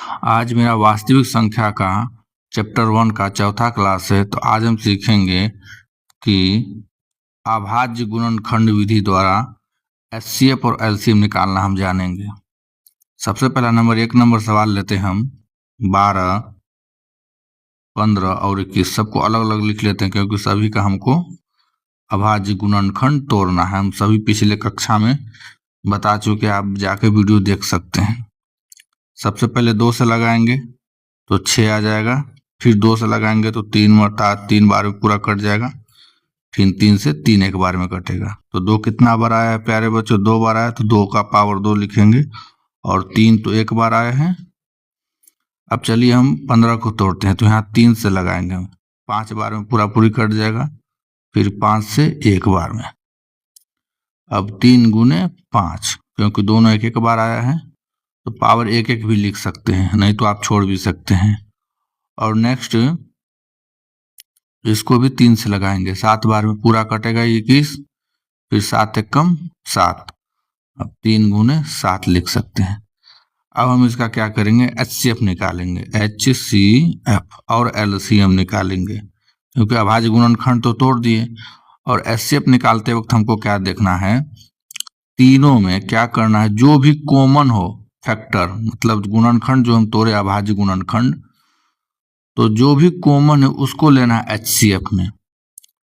आज मेरा वास्तविक संख्या का चैप्टर 1 का चौथा क्लास है। तो आज हम सीखेंगे कि अभाज्य गुणनखंड विधि द्वारा एचसीएफ और एलसीएम निकालना हम जानेंगे। सबसे पहला नंबर 1 नंबर सवाल लेते हैं हम। 12, 15 और 21 सबको अलग अलग लिख लेते हैं, क्योंकि सभी का हमको अभाज्य गुणनखंड तोड़ना है। हम सभी पिछले कक्षा में बता चुके, आप जाके वीडियो देख सकते हैं। सबसे पहले 2 से लगाएंगे तो 6 आ जाएगा, फिर 2 से लगाएंगे तो 3 बार में पूरा कट जाएगा, फिर 3 से 3 एक बार में कटेगा। तो 2 कितना बार आया है प्यारे बच्चों? 2 बार आया, तो 2 का पावर 2 लिखेंगे, और 3 तो एक बार आए हैं। अब चलिए हम 15 को तोड़ते हैं, तो यहाँ 3 से लगाएंगे, 5 बार में पूरा पूरी कट जाएगा, फिर 5 से एक बार में। अब 3 गुने 5, क्योंकि दोनों एक एक बार आया है तो पावर एक एक भी लिख सकते हैं, नहीं तो आप छोड़ भी सकते हैं। और नेक्स्ट इसको भी 3 से लगाएंगे, 7 बार में पूरा कटेगा 21, फिर 7 एक कम 7। अब 3 गुने 7 लिख सकते हैं। अब हम इसका क्या करेंगे? एचसीएफ निकालेंगे, एचसीएफ और एलसीएम निकालेंगे, क्योंकि अभाज्य गुणनखंड तो तोड़ दिए। और एचसीएफ निकालते वक्त हमको क्या देखना है? तीनों में क्या करना है, जो भी कॉमन हो फैक्टर, मतलब गुणनखंड जो हम तोड़े अभाज्य गुणनखंड, तो जो भी कॉमन है उसको लेना है एचसीएफ में।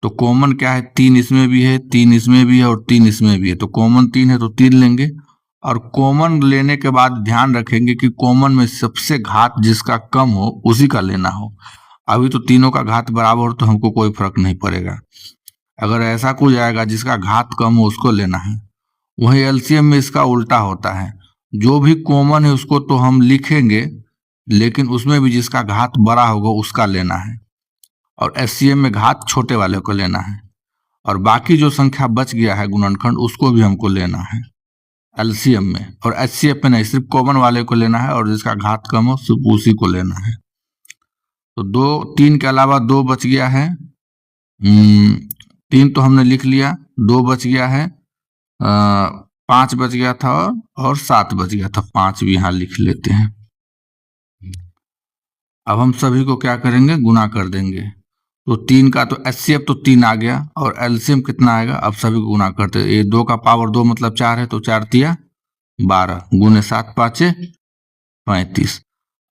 तो कॉमन क्या है? 3 इसमें भी है, 3 इसमें भी है और 3 इसमें भी है। तो कॉमन 3 है तो 3 लेंगे, और कॉमन लेने के बाद ध्यान रखेंगे कि कॉमन में सबसे घात जिसका कम हो उसी का लेना हो। अभी तो तीनों का घात बराबर हो तो हमको कोई फर्क नहीं पड़ेगा। अगर ऐसा कुछ आएगा जिसका घात कम हो उसको लेना है। वही एलसीएम में इसका उल्टा होता है, जो भी कॉमन है उसको तो हम लिखेंगे, लेकिन उसमें भी जिसका घात बड़ा होगा उसका लेना है। और एचसीएम में घात छोटे वाले को लेना है, और बाकी जो संख्या बच गया है गुणनखंड उसको भी हमको लेना है एलसीएम में। और एचसीएफ में नहीं, सिर्फ कॉमन वाले को लेना है, और जिसका घात कम हो सिर्फ उसी को लेना है। तो 3 के अलावा 2 बच गया है। 3 तो हमने लिख लिया, 2 बच गया है, 5 बच गया था, और 7 बच गया था, 5 भी यहाँ लिख लेते हैं। अब हम सभी को क्या करेंगे? गुना कर देंगे। तो 3 का तो एचसीएफ तो 3 आ गया, और एलसीएम कितना आएगा? अब सभी को गुना करते हैं। ये 2 का पावर 2 मतलब 4 है, तो 4 तिया 12 गुने 7 पाँचे 35।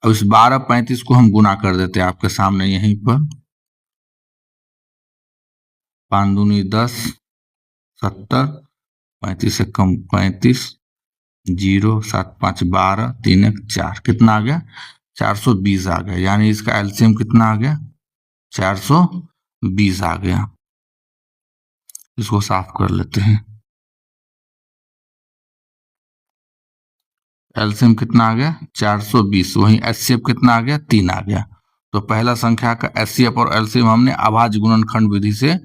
अब इस 12 35 को हम गुना कर देते हैं आपके सामने यहीं पर। 5 दूनी 10, 70, 35 से कम 35, 0, 7 5 12, 3 1 4, कितना आ गया? 420 आ गया। यानी इसका एलसीएम कितना आ गया? 420 आ गया। इसको साफ कर लेते हैं। एलसीएम कितना आ गया? 420। वहीं एचसीएफ कितना आ गया? 3 आ गया। तो पहला संख्या का एचसीएफ और एलसीएम हमने अभाज्य गुणनखंड विधि से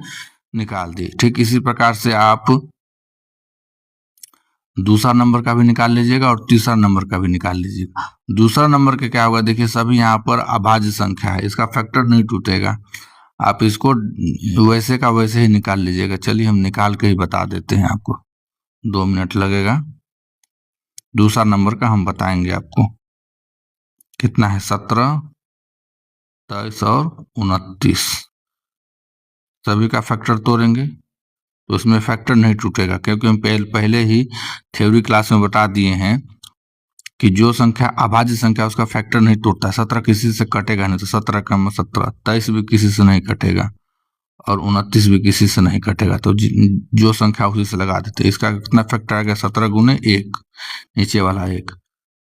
निकाल दी। ठीक इसी प्रकार से आप दूसरा नंबर का भी निकाल लीजिएगा और तीसरा नंबर का भी निकाल लीजिएगा। दूसरा नंबर का क्या होगा? देखिए सभी यहाँ पर अभाज्य संख्या है, इसका फैक्टर नहीं टूटेगा। आप इसको वैसे का वैसे ही निकाल लीजिएगा। चलिए हम निकाल के ही बता देते हैं आपको, 2 मिनट लगेगा। दूसरा नंबर का हम बताएंगे आपको कितना है। 17, 23 और 29 सभी का फैक्टर तोड़ेंगे, तो इसमें फैक्टर नहीं टूटेगा, क्योंकि हम पहले ही थ्योरी क्लास में बता दिए हैं कि जो संख्या अभाज्य संख्या उसका फैक्टर नहीं टूटता। 17 किसी से कटेगा नहीं, तो 17 कम 17, 23 भी किसी से नहीं कटेगा, और 29 भी किसी से नहीं कटेगा। तो जो संख्या उसी से लगा देते। इसका कितना फैक्टर आ गया? 17 गुने 1, नीचे वाला 1,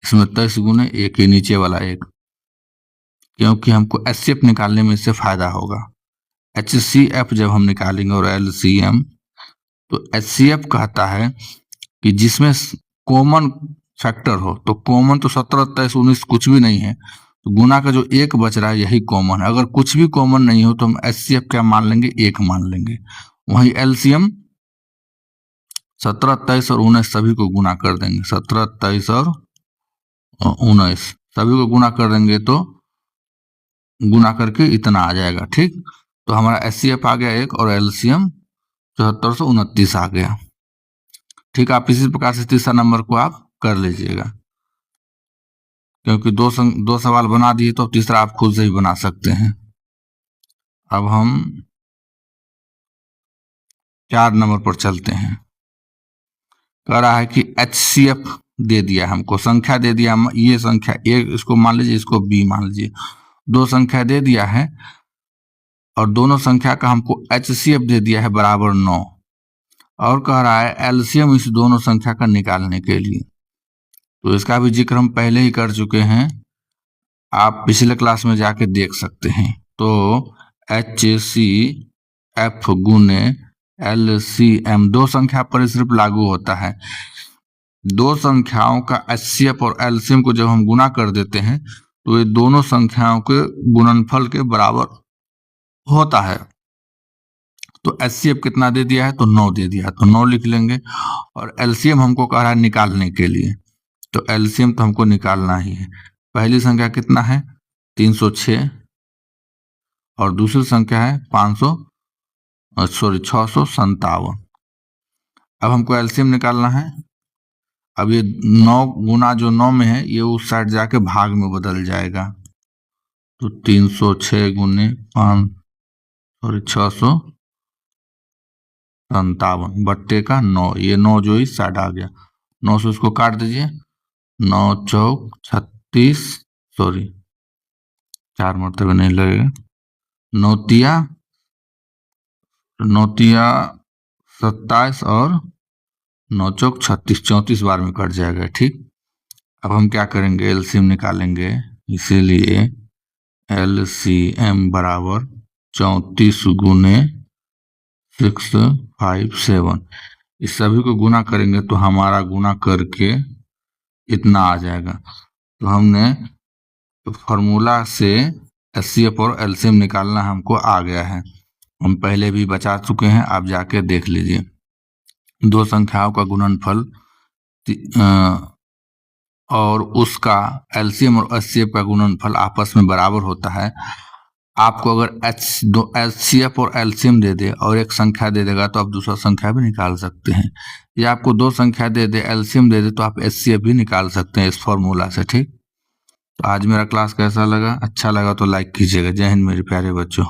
इसमें 23 गुने 1, ये नीचे वाला 1, क्योंकि हमको एचसीएफ निकालने में इससे फायदा होगा। एचसीएफ जब हम निकालेंगे और एलसीएम, तो एचसीएफ कहता है कि जिसमें कॉमन फैक्टर हो। तो कॉमन तो 17 23 19 कुछ भी नहीं है, तो गुना का जो 1 बच रहा है यही कॉमन है। अगर कुछ भी कॉमन नहीं हो तो हम एचसीएफ क्या मान लेंगे? 1 मान लेंगे। वहीं एलसीएम 17 23 और 19 सभी को गुना कर देंगे। 17 23 और 19 सभी को गुना कर देंगे, तो गुना करके इतना आ जाएगा। ठीक, तो हमारा एचसीएफ आ गया 1 और एलसीएम 7429 आ गया। ठीक, आप इसी प्रकार से तीसरा नंबर को आप कर लीजिएगा। क्योंकि दो सवाल बना दिए तो तीसरा आप खुद से ही बना सकते हैं। अब हम 4 नंबर पर चलते हैं। कह रहा है कि HCF दे दिया हमको, संख्या दे दिया, ये संख्या ए, इसको मान लीजिए, इसको बी मान लीजिए, 2 संख्या दे दिया है और दोनों संख्या का हमको HCF दे दिया है बराबर 9, और कह रहा है एलसीएम इस दोनों संख्या का निकालने के लिए। तो इसका भी जिक्र हम पहले ही कर चुके हैं, आप पिछले क्लास में जाके देख सकते हैं। तो HCF गुने LCM 2 संख्या पर सिर्फ लागू होता है। 2 संख्याओं का HCF और LCM को जब हम गुना कर देते हैं तो ये दोनों संख्याओं के गुणनफल के बराबर होता है। तो HCF कितना दे दिया है, तो 9 दे दिया, तो 9 लिख लेंगे। और LCM हमको कह रहा है निकालने के लिए, तो LCM तो हमको निकालना ही है। पहली संख्या कितना है, 306, और दूसरी संख्या है 657। अब हमको LCM निकालना है। अब ये 9 गुना जो 9 में है ये उस साइड जाके भाग में बदल जाएगा, तो 306 गुने 657 बट्टे का 9, ये 9 जो इस साइड आ गया, 9 से उसको काट दीजिए, 9 चौक 36, सॉरी 4 मरतबे नहीं लगेगा, 9 तिया 27 और 9 चौक 36, 34 बार में कट जाएगा, ठीक। अब हम क्या करेंगे, एलसीएम निकालेंगे, इसीलिए एलसीएम बराबर 34 गुने 657, इस सभी को गुना करेंगे तो हमारा गुना करके इतना आ जाएगा। तो हमने फॉर्मूला से HCF और LCM निकालना हमको आ गया है, हम पहले भी बता चुके हैं, आप जाके देख लीजिए। 2 संख्याओं का गुणनफल और उसका LCM और HCF का गुणनफल आपस में बराबर होता है। आपको अगर HCF और LCM दे दे और एक संख्या दे देगा तो आप दूसरा संख्या भी निकाल सकते हैं, या आपको 2 संख्या दे दे, LCM दे दे, तो आप HCF भी निकाल सकते हैं इस फॉर्मूला से, ठीक। तो आज मेरा क्लास कैसा लगा, अच्छा लगा तो लाइक कीजिएगा। जय हिंद मेरे प्यारे बच्चों।